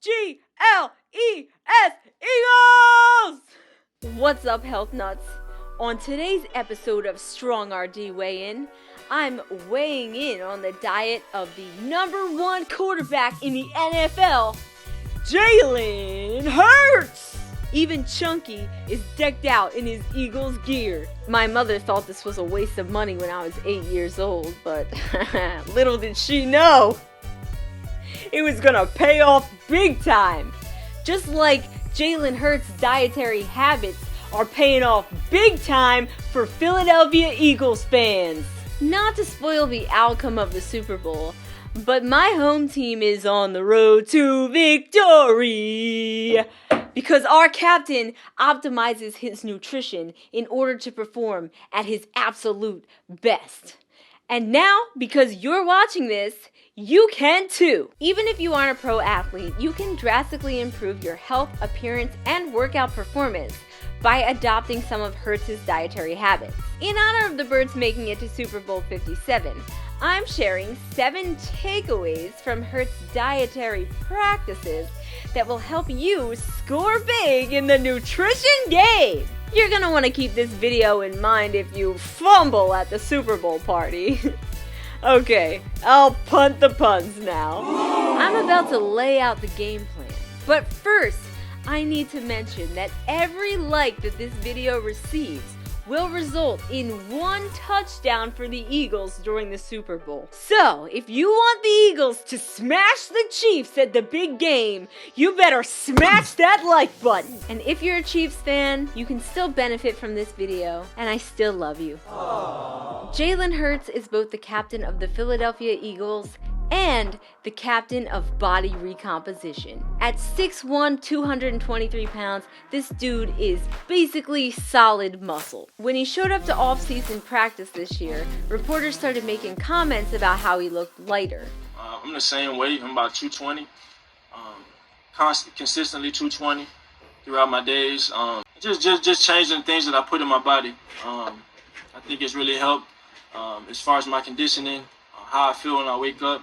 G-L-E-S, Eagles! What's up, health nuts? On today's episode of Strong RD Weigh-In, I'm weighing in on the diet of the #1 quarterback in the NFL, Jalen Hurts! Even Chunky is decked out in his Eagles gear. My mother thought this was a waste of money when I was 8 years old, but little did she know it was gonna pay off big time. Just like Jalen Hurts' dietary habits are paying off big time for Philadelphia Eagles fans. Not to spoil the outcome of the Super Bowl, but my home team is on the road to victory because our captain optimizes his nutrition in order to perform at his absolute best. And now, because you're watching this, you can too. Even if you aren't a pro athlete, you can drastically improve your health, appearance, and workout performance by adopting some of Hurts' dietary habits. In honor of the Birds making it to Super Bowl 57, I'm sharing 7 takeaways from Hurts' dietary practices that will help you score big in the nutrition game. You're gonna want to keep this video in mind if you fumble at the Super Bowl party. Okay, I'll punt the puns now. I'm about to lay out the game plan, but first, I need to mention that every like that this video receives will result in 1 touchdown for the Eagles during the Super Bowl. So, if you want the Eagles to smash the Chiefs at the big game, you better smash that like button. And if you're a Chiefs fan, you can still benefit from this video, and I still love you. Aww. Jalen Hurts is both the captain of the Philadelphia Eagles and the captain of body recomposition. At 6'1", 223 pounds, this dude is basically solid muscle. When he showed up to off-season practice this year, reporters started making comments about how he looked lighter. I'm the same weight. I'm about 220. Consistently 220 throughout my days. Just changing things that I put in my body. I think it's really helped as far as my conditioning, how I feel when I wake up.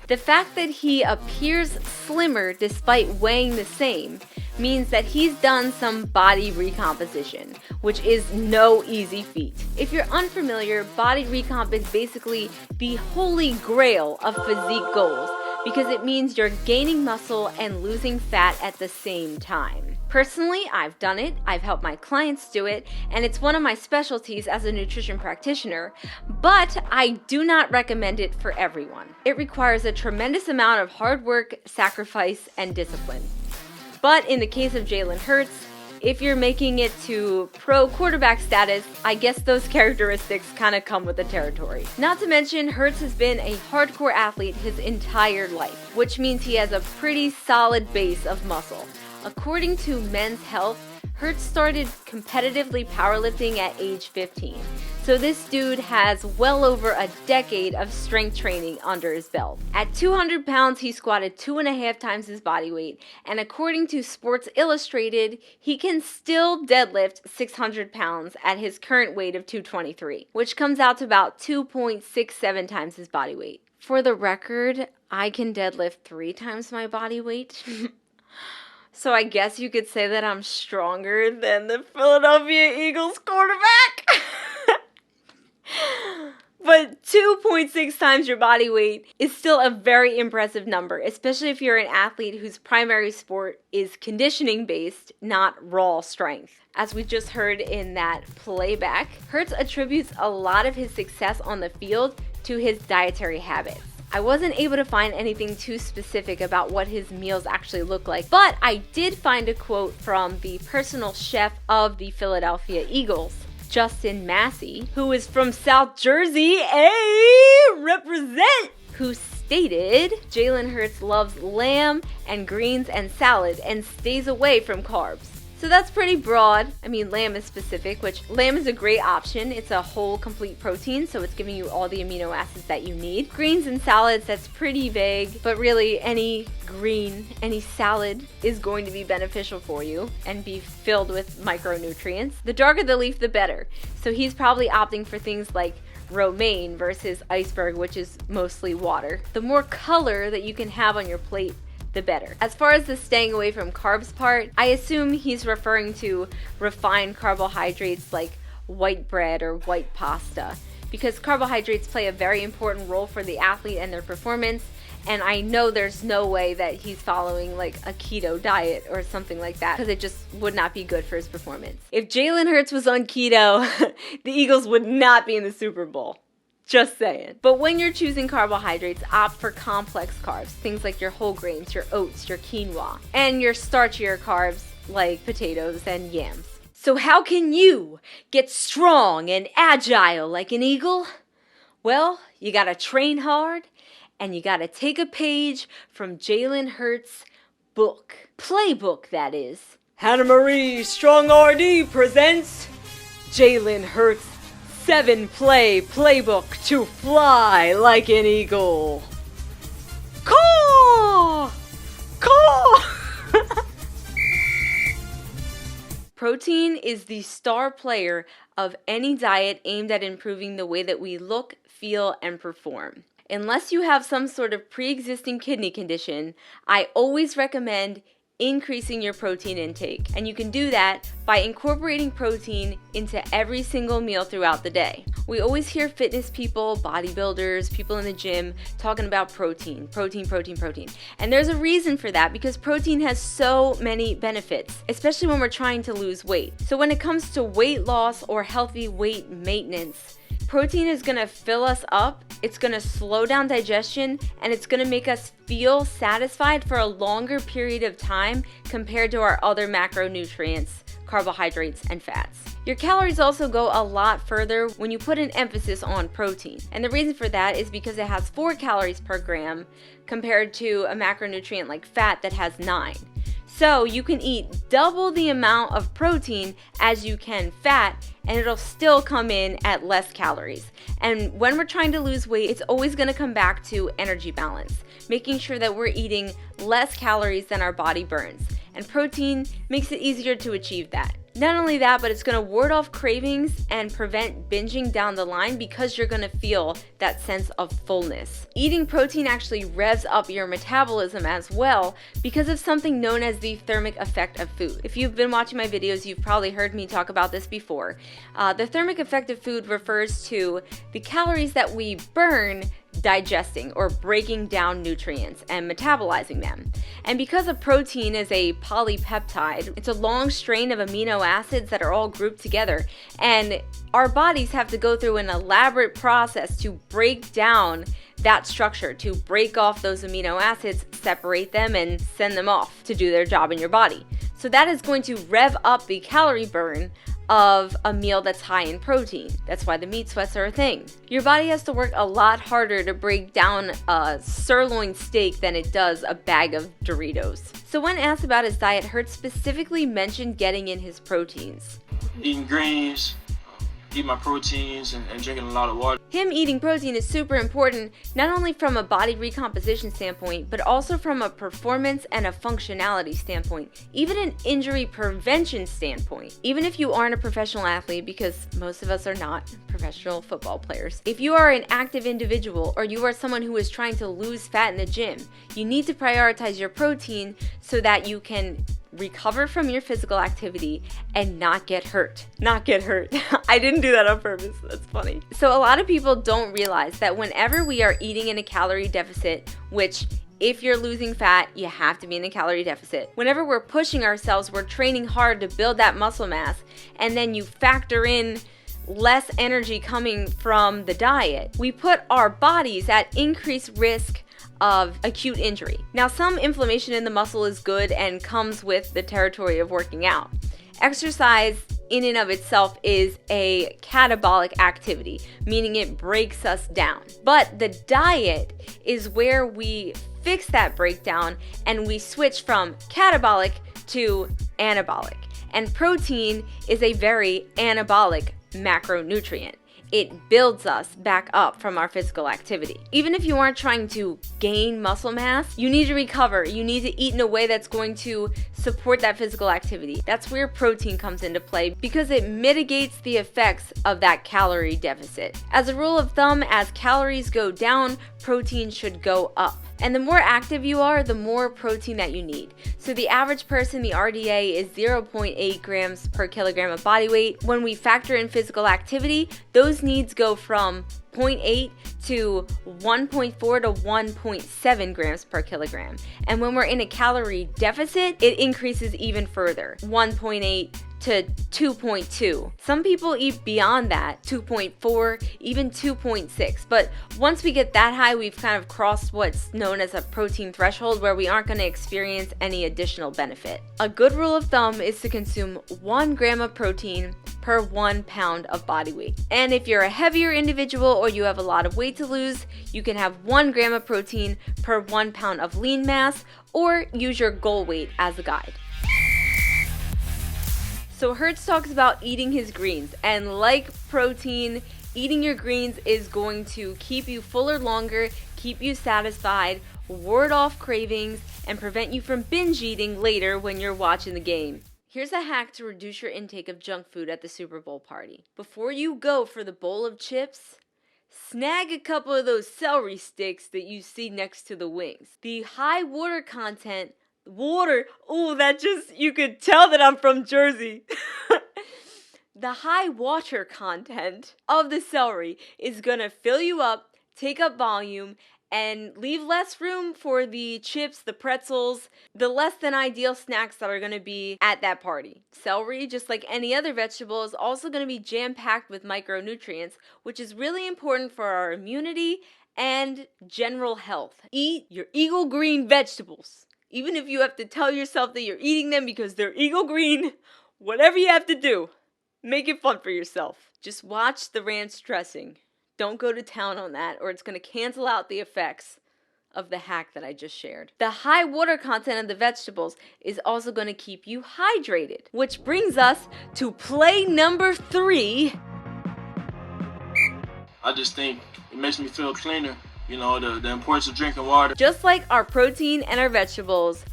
The fact that he appears slimmer despite weighing the same means that he's done some body recomposition, which is no easy feat. If you're unfamiliar, body recomp is basically the holy grail of physique goals because it means you're gaining muscle and losing fat at the same time. Personally, I've done it, I've helped my clients do it, and it's one of my specialties as a nutrition practitioner, but I do not recommend it for everyone. It requires a tremendous amount of hard work, sacrifice, and discipline. But in the case of Jalen Hurts, if you're making it to pro quarterback status, I guess those characteristics kind of come with the territory. Not to mention, Hurts has been a hardcore athlete his entire life, which means he has a pretty solid base of muscle. According to Men's Health, Hurts started competitively powerlifting at age 15. So this dude has well over a decade of strength training under his belt. At 200 pounds, he squatted 2.5 times his body weight. And according to Sports Illustrated, he can still deadlift 600 pounds at his current weight of 223, which comes out to about 2.67 times his body weight. For the record, I can deadlift 3 times my body weight. So I guess you could say that I'm stronger than the Philadelphia Eagles quarterback. But 2.6 times your body weight is still a very impressive number, especially if you're an athlete whose primary sport is conditioning based, not raw strength. As we just heard in that playback, Hurts attributes a lot of his success on the field to his dietary habits. I wasn't able to find anything too specific about what his meals actually look like, but I did find a quote from the personal chef of the Philadelphia Eagles, Justin Massey, who is from South Jersey, represent, who stated, Jalen Hurts loves lamb and greens and salad and stays away from carbs. So that's pretty broad. I mean, lamb is specific, which lamb is a great option. It's a whole complete protein, so it's giving you all the amino acids that you need. Greens and salads, that's pretty vague, but really any green, any salad is going to be beneficial for you and be filled with micronutrients. The darker the leaf, the better. So he's probably opting for things like romaine versus iceberg, which is mostly water. The more color that you can have on your plate, the better. As far as the staying away from carbs part, I assume he's referring to refined carbohydrates like white bread or white pasta, because carbohydrates play a very important role for the athlete and their performance. And I know there's no way that he's following like a keto diet or something like that, because it just would not be good for his performance. If Jalen Hurts was on keto, the Eagles would not be in the Super Bowl. Just saying. But when you're choosing carbohydrates, opt for complex carbs, things like your whole grains, your oats, your quinoa, and your starchier carbs like potatoes and yams. So how can you get strong and agile like an eagle? Well, you gotta train hard, and you gotta take a page from Jalen Hurts' book. Playbook, that is. Hannah Marie Strong RD presents Jalen Hurts' 7-play playbook to fly like an eagle. Caw! Caw! Protein is the star player of any diet aimed at improving the way that we look, feel, and perform. Unless you have some sort of pre-existing kidney condition, I always recommend increasing your protein intake. And you can do that by incorporating protein into every single meal throughout the day. We always hear fitness people, bodybuilders, people in the gym talking about protein. And there's a reason for that, because protein has so many benefits, especially when we're trying to lose weight. So when it comes to weight loss or healthy weight maintenance, protein is going to fill us up, it's going to slow down digestion, and it's going to make us feel satisfied for a longer period of time compared to our other macronutrients, carbohydrates, and fats. Your calories also go a lot further when you put an emphasis on protein. And the reason for that is because it has 4 calories per gram compared to a macronutrient like fat that has 9. So you can eat double the amount of protein as you can fat, and it'll still come in at less calories. And when we're trying to lose weight, it's always going to come back to energy balance, making sure that we're eating less calories than our body burns. And protein makes it easier to achieve that. Not only that, but it's going to ward off cravings and prevent binging down the line, because you're going to feel that sense of fullness. Eating protein actually revs up your metabolism as well because of something known as the thermic effect of food. If you've been watching my videos, you've probably heard me talk about this before. The thermic effect of food refers to the calories that we burn digesting or breaking down nutrients and metabolizing them. And because a protein is a polypeptide, it's a long strain of amino acids that are all grouped together, and our bodies have to go through an elaborate process to break down that structure, to break off those amino acids, separate them, and send them off to do their job in your body. So that is going to rev up the calorie burn of a meal that's high in protein. That's why the meat sweats are a thing. Your body has to work a lot harder to break down a sirloin steak than it does a bag of Doritos. So when asked about his diet, Hurts specifically mentioned getting in his proteins. Eating greens, eat my proteins, and drinking a lot of water. Him eating protein is super important, not only from a body recomposition standpoint, but also from a performance and a functionality standpoint, even an injury prevention standpoint. Even if you aren't a professional athlete, because most of us are not professional football players, if you are an active individual or you are someone who is trying to lose fat in the gym, you need to prioritize your protein so that you can recover from your physical activity and not get hurt. Not get hurt. I didn't do that on purpose. That's funny. So a lot of people don't realize that whenever we are eating in a calorie deficit, which if you're losing fat, you have to be in a calorie deficit. Whenever we're pushing ourselves, we're training hard to build that muscle mass, and then you factor in less energy coming from the diet, we put our bodies at increased risk of acute injury. Now, some inflammation in the muscle is good and comes with the territory of working out. Exercise in and of itself is a catabolic activity, meaning it breaks us down. But the diet is where we fix that breakdown and we switch from catabolic to anabolic. And protein is a very anabolic macronutrient. It builds us back up from our physical activity. Even if you aren't trying to gain muscle mass, you need to recover. You need to eat in a way that's going to support that physical activity. That's where protein comes into play, because it mitigates the effects of that calorie deficit. As a rule of thumb, as calories go down, protein should go up. And the more active you are, the more protein that you need. So the average person, the RDA is 0.8 grams per kilogram of body weight. When we factor in physical activity, those needs go from 0.8 to 1.4 to 1.7 grams per kilogram. And when we're in a calorie deficit, it increases even further, 1.8 to 2.2. Some people eat beyond that, 2.4, even 2.6. But once we get that high, we've kind of crossed what's known as a protein threshold where we aren't going to experience any additional benefit. A good rule of thumb is to consume 1 gram of protein per 1 pound of body weight. And if you're a heavier individual or you have a lot of weight to lose, you can have 1 gram of protein per 1 pound of lean mass, or use your goal weight as a guide. So Hurts talks about eating his greens, and like protein, eating your greens is going to keep you fuller longer, keep you satisfied, ward off cravings, and prevent you from binge eating later when you're watching the game. Here's a hack to reduce your intake of junk food at the Super Bowl party. Before you go for the bowl of chips, snag a couple of those celery sticks that you see next to the wings. The high water content you could tell that I'm from Jersey. The high water content of the celery is gonna fill you up, take up volume, and leave less room for the chips, the pretzels, the less than ideal snacks that are gonna be at that party. Celery, just like any other vegetable, is also gonna be jam-packed with micronutrients, which is really important for our immunity and general health. Eat your Eagle Green vegetables. Even if you have to tell yourself that you're eating them because they're Eagle Green, whatever you have to do, make it fun for yourself. Just watch the ranch dressing. Don't go to town on that, or it's going to cancel out the effects of the hack that I just shared. The high water content of the vegetables is also going to keep you hydrated, which brings us to play number 3. I just think it makes me feel cleaner. You know, the importance of drinking water. Just like our protein and our vegetables,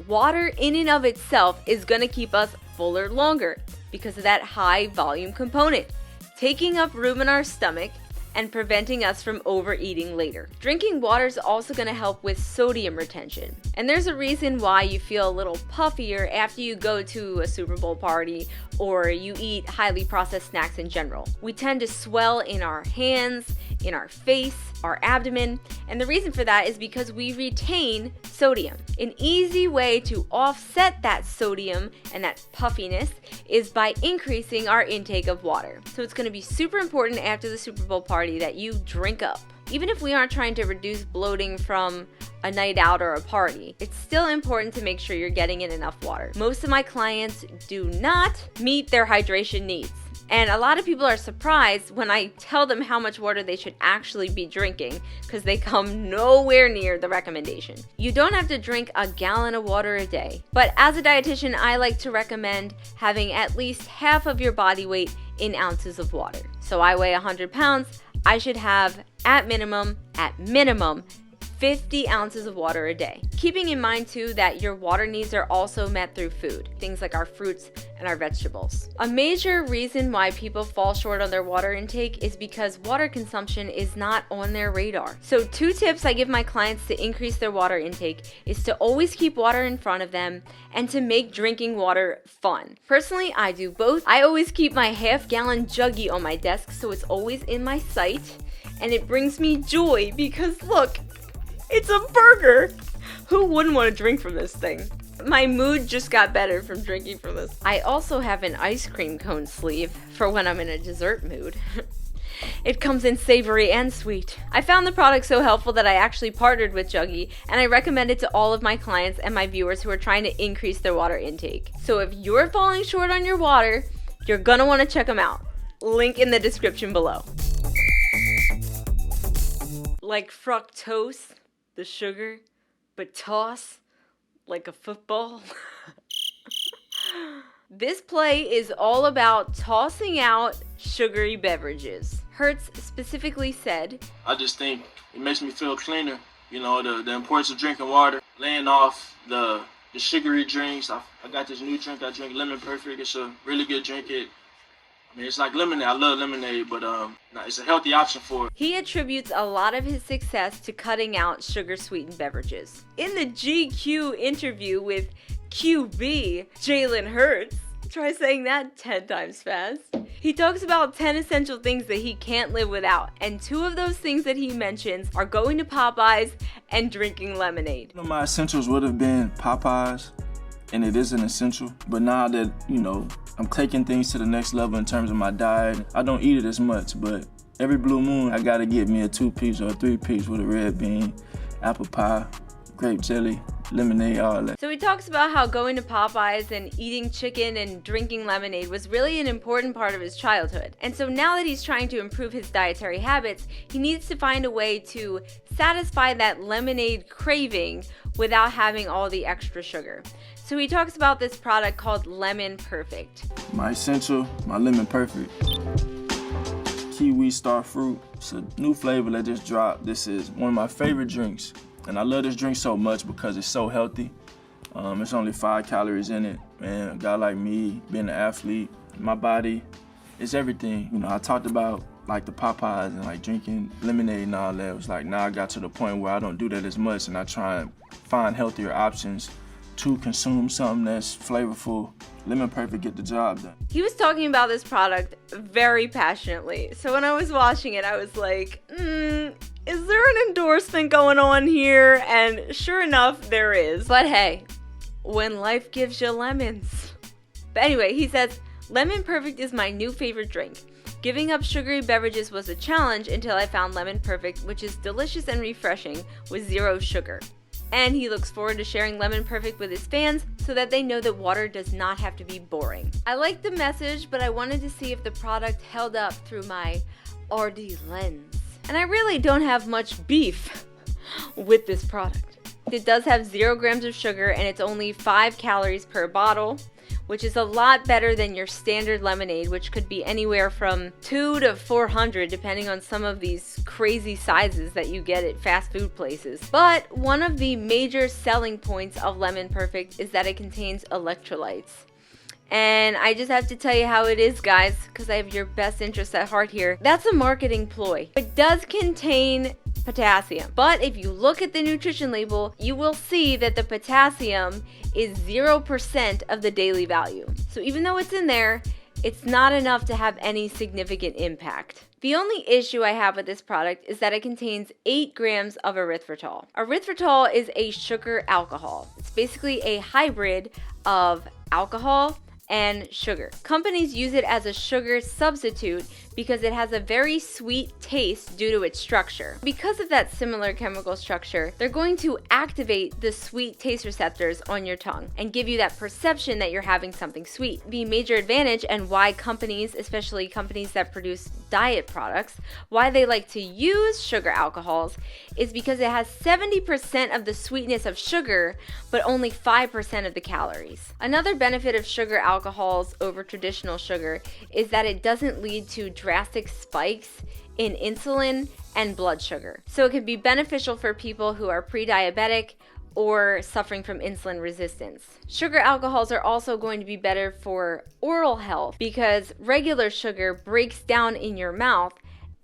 water in and of itself is going to keep us fuller longer because of that high volume component, taking up room in our stomach and preventing us from overeating later. Drinking water is also going to help with sodium retention. And there's a reason why you feel a little puffier after you go to a Super Bowl party or you eat highly processed snacks in general. We tend to swell in our hands, in our face, our abdomen, and the reason for that is because we retain sodium. An easy way to offset that sodium and that puffiness is by increasing our intake of water. So it's going to be super important after the Super Bowl party that you drink up. Even if we aren't trying to reduce bloating from a night out or a party, it's still important to make sure you're getting in enough water. Most of my clients do not meet their hydration needs. And a lot of people are surprised when I tell them how much water they should actually be drinking because they come nowhere near the recommendation. You don't have to drink a gallon of water a day, but as a dietitian, I like to recommend having at least half of your body weight in ounces of water. So I weigh 100 pounds, I should have at minimum, 50 ounces of water a day. Keeping in mind too that your water needs are also met through food, things like our fruits and our vegetables. A major reason why people fall short on their water intake is because water consumption is not on their radar. So 2 tips I give my clients to increase their water intake is to always keep water in front of them and to make drinking water fun. Personally, I do both. I always keep my half-gallon Juggy on my desk so it's always in my sight, and it brings me joy because look, it's a burger! Who wouldn't want to drink from this thing? My mood just got better from drinking from this. I also have an ice cream cone sleeve for when I'm in a dessert mood. It comes in savory and sweet. I found the product so helpful that I actually partnered with Juggy, and I recommend it to all of my clients and my viewers who are trying to increase their water intake. So if you're falling short on your water, you're gonna want to check them out. Link in the description below. Like Fruc-TOSS, the sugar, but toss like a football. This play is all about tossing out sugary beverages. Hurts specifically said, I just think it makes me feel cleaner. You know, the importance of drinking water, laying off the sugary drinks. I got this new drink I drink, Lemon Perfect. It's a really good drink. I mean, it's like lemonade. I love lemonade, but it's a healthy option for it. He attributes a lot of his success to cutting out sugar-sweetened beverages. In the GQ interview with QB, Jalen Hurts, try saying that 10 times fast, he talks about 10 essential things that he can't live without, and 2 of those things that he mentions are going to Popeyes and drinking lemonade. One of my essentials would have been Popeyes, and it is an essential, but now that, I'm taking things to the next level in terms of my diet, I don't eat it as much, but every blue moon, I gotta get me a 2-piece or a 3-piece with a red bean, apple pie, grape jelly, lemonade, all that. So he talks about how going to Popeyes and eating chicken and drinking lemonade was really an important part of his childhood. And so now that he's trying to improve his dietary habits, he needs to find a way to satisfy that lemonade craving without having all the extra sugar. So he talks about this product called Lemon Perfect. My essential, my Lemon Perfect. Kiwi Star Fruit. It's a new flavor that just dropped. This is one of my favorite drinks. And I love this drink so much because it's so healthy. It's only 5 calories in it. Man, a guy like me, being an athlete, my body is everything. I talked about like the Popeyes and like drinking lemonade and all that. It was like now I got to the point where I don't do that as much and I try and find healthier options to consume something that's flavorful. Lemon Perfect get the job done. He was talking about this product very passionately. So when I was watching it, I was like, is there an endorsement going on here? And sure enough, there is. But hey, when life gives you lemons. But anyway, he says, Lemon Perfect is my new favorite drink. Giving up sugary beverages was a challenge until I found Lemon Perfect, which is delicious and refreshing with 0 sugar. And he looks forward to sharing Lemon Perfect with his fans so that they know that water does not have to be boring. I liked the message, but I wanted to see if the product held up through my RD lens. And I really don't have much beef with this product. It does have 0 grams of sugar and it's only 5 calories per bottle, which is a lot better than your standard lemonade, which could be anywhere from 200 to 400 depending on some of these crazy sizes that you get at fast food places. But one of the major selling points of Lemon Perfect is that it contains electrolytes. And I just have to tell you how it is, guys, because I have your best interest at heart here. That's a marketing ploy. It does contain potassium, but if you look at the nutrition label, you will see that the potassium is 0% of the daily value. So even though it's in there, it's not enough to have any significant impact. The only issue I have with this product is that it contains 8 grams of erythritol. Erythritol is a sugar alcohol. It's basically a hybrid of alcohol and sugar. Companies use it as a sugar substitute because it has a very sweet taste due to its structure. Because of that similar chemical structure, they're going to activate the sweet taste receptors on your tongue and give you that perception that you're having something sweet. The major advantage and why companies, especially companies that produce diet products, why they like to use sugar alcohols is because it has 70% of the sweetness of sugar, but only 5% of the calories. Another benefit of sugar alcohols over traditional sugar is that it doesn't lead to drastic spikes in insulin and blood sugar. So it can be beneficial for people who are pre-diabetic or suffering from insulin resistance. Sugar alcohols are also going to be better for oral health because regular sugar breaks down in your mouth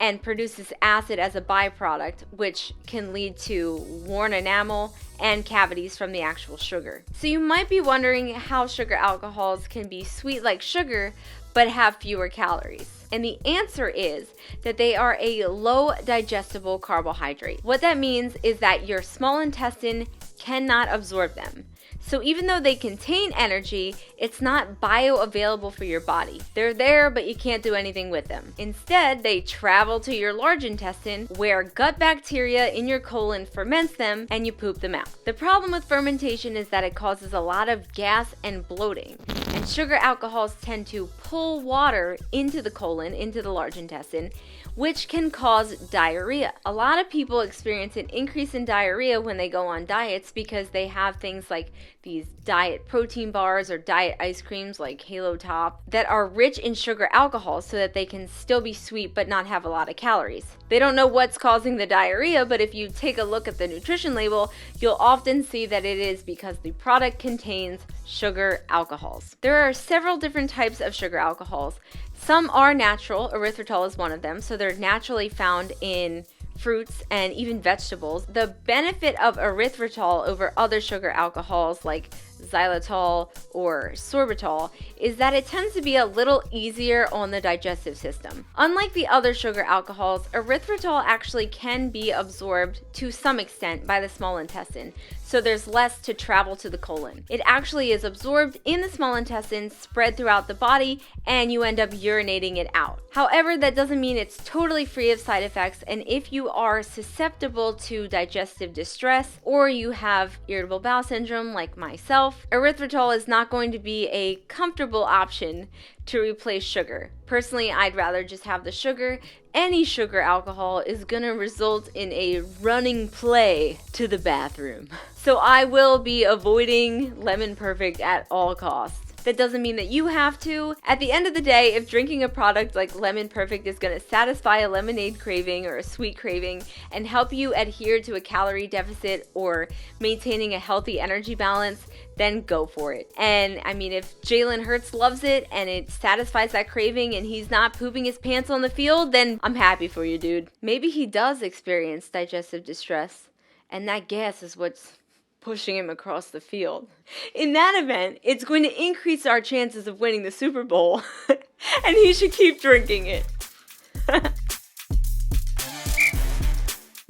and produces acid as a byproduct, which can lead to worn enamel and cavities from the actual sugar. So you might be wondering how sugar alcohols can be sweet like sugar but have fewer calories. And the answer is that they are a low digestible carbohydrate. What that means is that your small intestine cannot absorb them. So even though they contain energy, it's not bioavailable for your body. They're there, but you can't do anything with them. Instead, they travel to your large intestine where gut bacteria in your colon ferments them and you poop them out. The problem with fermentation is that it causes a lot of gas and bloating. And sugar alcohols tend to pull water into the colon, into the large intestine, which can cause diarrhea. A lot of people experience an increase in diarrhea when they go on diets because they have things like these diet protein bars or diet ice creams like Halo Top that are rich in sugar alcohol so that they can still be sweet but not have a lot of calories. They don't know what's causing the diarrhea, but if you take a look at the nutrition label, you'll often see that it is because the product contains sugar alcohols. There are several different types of sugar alcohols. Some are natural, erythritol is one of them, so they're naturally found in fruits and even vegetables. The benefit of erythritol over other sugar alcohols like xylitol or sorbitol is that it tends to be a little easier on the digestive system. Unlike the other sugar alcohols, erythritol actually can be absorbed to some extent by the small intestine, so there's less to travel to the colon. It actually is absorbed in the small intestine, spread throughout the body, and you end up urinating it out. However, that doesn't mean it's totally free of side effects, and if you are susceptible to digestive distress or you have irritable bowel syndrome like myself, erythritol is not going to be a comfortable option to replace sugar. Personally, I'd rather just have the sugar. Any sugar alcohol is gonna result in a running play to the bathroom. So I will be avoiding Lemon Perfect at all costs. That doesn't mean that you have to. At the end of the day, if drinking a product like Lemon Perfect is going to satisfy a lemonade craving or a sweet craving and help you adhere to a calorie deficit or maintaining a healthy energy balance, then go for it. And I mean, if Jalen Hurts loves it and it satisfies that craving and he's not pooping his pants on the field, then I'm happy for you, dude. Maybe he does experience digestive distress and that gas is what's pushing him across the field. In that event, it's going to increase our chances of winning the Super Bowl, and he should keep drinking it.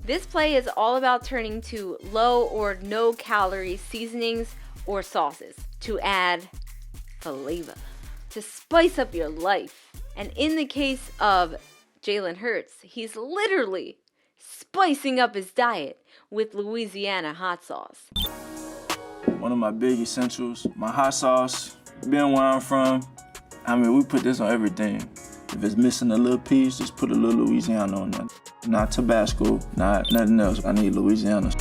This play is all about turning to low or no calorie seasonings or sauces to add flavor, to spice up your life. And in the case of Jalen Hurts, he's literally spicing up his diet with Louisiana hot sauce. One of my big essentials, my hot sauce. Being where I'm from, I mean, we put this on everything. If it's missing a little piece, just put a little Louisiana on that. Not Tabasco, not nothing else. I need Louisiana.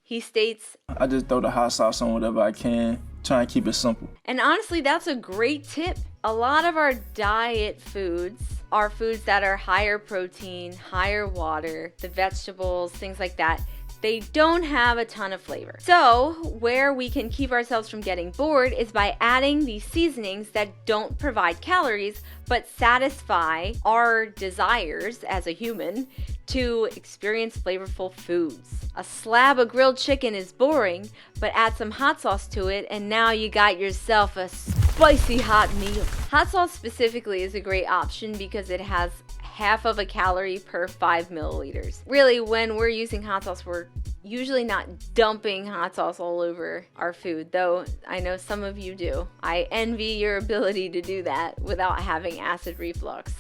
He states, I just throw the hot sauce on whatever I can, try and keep it simple. And honestly, that's a great tip. A lot of our diet foods are foods that are higher protein, higher water, the vegetables, things like that. They don't have a ton of flavor. So where we can keep ourselves from getting bored is by adding these seasonings that don't provide calories but satisfy our desires as a human to experience flavorful foods. A slab of grilled chicken is boring, but add some hot sauce to it and now you got yourself a spicy hot meal. Hot sauce specifically is a great option because it has half of a calorie per 5 milliliters. Really, when we're using hot sauce, we're usually not dumping hot sauce all over our food, though I know some of you do. I envy your ability to do that without having acid reflux.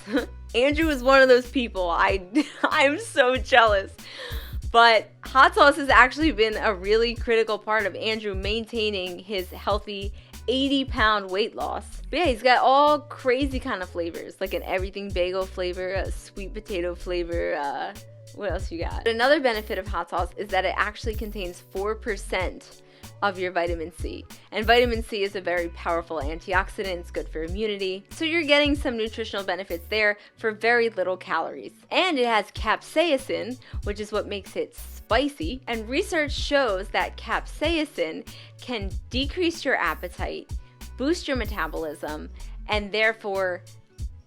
Andrew is one of those people. I'm so jealous. But hot sauce has actually been a really critical part of Andrew maintaining his healthy 80-pound weight loss. But yeah, he's got all crazy kind of flavors, like an everything bagel flavor, a sweet potato flavor, what else you got? Another benefit of hot sauce is that it actually contains 4% of your vitamin C. And vitamin C is a very powerful antioxidant. It's good for immunity. So you're getting some nutritional benefits there for very little calories. And it has capsaicin, which is what makes it spicy. And research shows that capsaicin can decrease your appetite, boost your metabolism, and therefore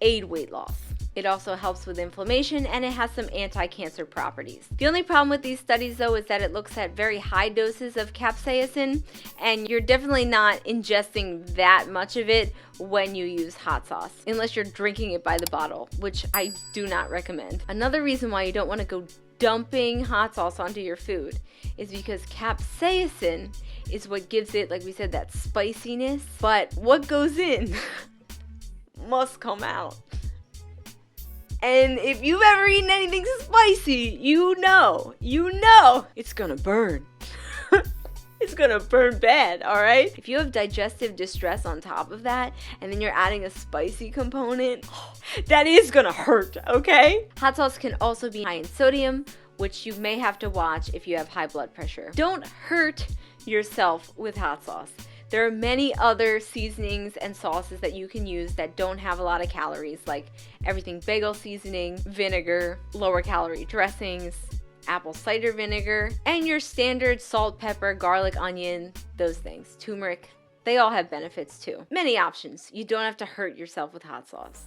aid weight loss. It also helps with inflammation and it has some anti-cancer properties. The only problem with these studies though is that it looks at very high doses of capsaicin and you're definitely not ingesting that much of it when you use hot sauce, unless you're drinking it by the bottle, which I do not recommend. Another reason why you don't want to go dumping hot sauce onto your food is because capsaicin is what gives it, like we said, that spiciness, but what goes in must come out. And if you've ever eaten anything spicy, you know, it's gonna burn. It's gonna burn bad, all right? If you have digestive distress on top of that, and then you're adding a spicy component, that is gonna hurt, okay? Hot sauce can also be high in sodium, which you may have to watch if you have high blood pressure. Don't hurt yourself with hot sauce. There are many other seasonings and sauces that you can use that don't have a lot of calories, like everything bagel seasoning, vinegar, lower calorie dressings, apple cider vinegar, and your standard salt, pepper, garlic, onion, those things, turmeric. They all have benefits too. Many options. You don't have to hurt yourself with hot sauce.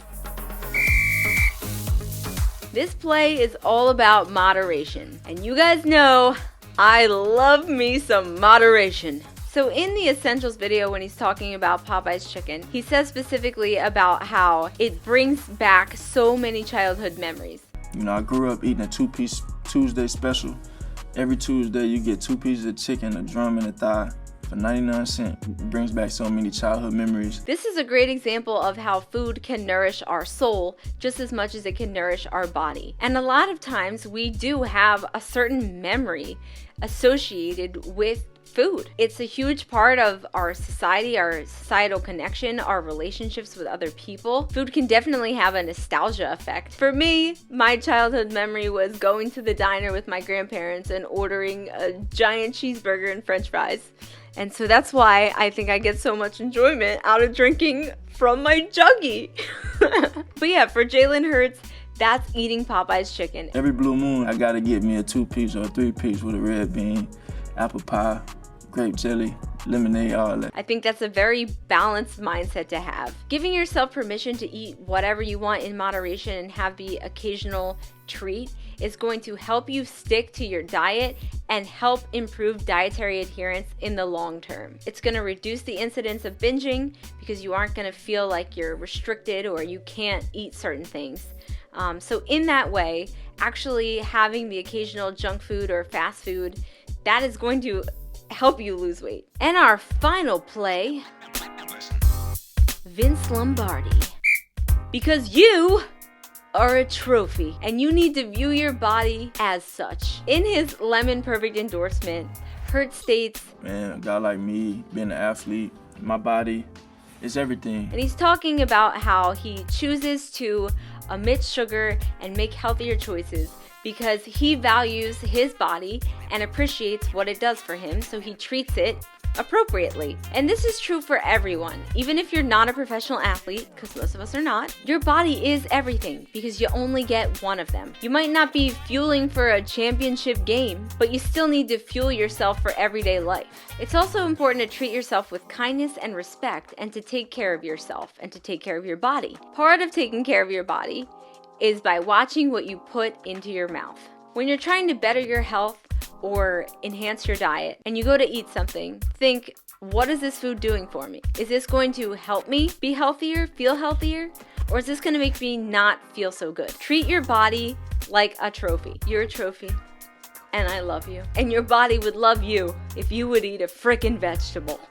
This play is all about moderation. And you guys know I love me some moderation. So in the essentials video, when he's talking about Popeyes Chicken, he says specifically about how it brings back so many childhood memories. You know, I grew up eating a 2-piece Tuesday special. Every Tuesday you get 2 pieces of chicken, a drum and a thigh for 99 cents. It brings back so many childhood memories. This is a great example of how food can nourish our soul just as much as it can nourish our body. And a lot of times we do have a certain memory associated with food. It's a huge part of our society, our societal connection, our relationships with other people. Food can definitely have a nostalgia effect. For me, my childhood memory was going to the diner with my grandparents and ordering a giant cheeseburger and french fries. And so that's why I think I get so much enjoyment out of drinking from my Juggy. But yeah, for Jalen Hurts, that's eating Popeyes chicken. Every blue moon, I gotta get me a 2-piece or a 3-piece with a red bean, apple pie, grape jelly, lemonade, all that. I think that's a very balanced mindset to have. Giving yourself permission to eat whatever you want in moderation and have the occasional treat is going to help you stick to your diet and help improve dietary adherence in the long term. It's going to reduce the incidence of binging because you aren't going to feel like you're restricted or you can't eat certain things. So in that way, actually having the occasional junk food or fast food, that is going to help you lose weight. And our final play, Vince Lombardi. Because you are a trophy and you need to view your body as such. In his Lemon Perfect endorsement, Hurts states, Man, a guy like me, being an athlete, my body is everything. And he's talking about how he chooses to omit sugar and make healthier choices because he values his body and appreciates what it does for him, so he treats it appropriately. And this is true for everyone. Even if you're not a professional athlete, because most of us are not, your body is everything because you only get one of them. You might not be fueling for a championship game, but you still need to fuel yourself for everyday life. It's also important to treat yourself with kindness and respect and to take care of yourself and to take care of your body. Part of taking care of your body is by watching what you put into your mouth. When you're trying to better your health or enhance your diet and you go to eat something, think, what is this food doing for me? Is this going to help me be healthier, feel healthier? Or is this going to make me not feel so good? Treat your body like a trophy. You're a trophy, and I love you. And your body would love you if you would eat a frickin' vegetable.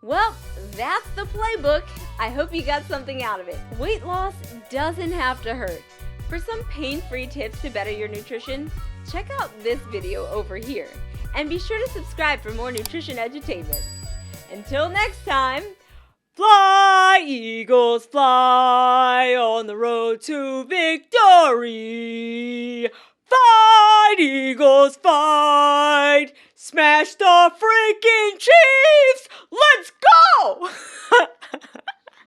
Well, that's the playbook. I hope you got something out of it. Weight loss doesn't have to hurt. For some pain-free tips to better your nutrition, check out this video over here. And be sure to subscribe for more nutrition edutainment. Until next time, fly, eagles, fly on the road to victory. Fight, eagles, fight. Smash the freaking Chiefs. Let's go!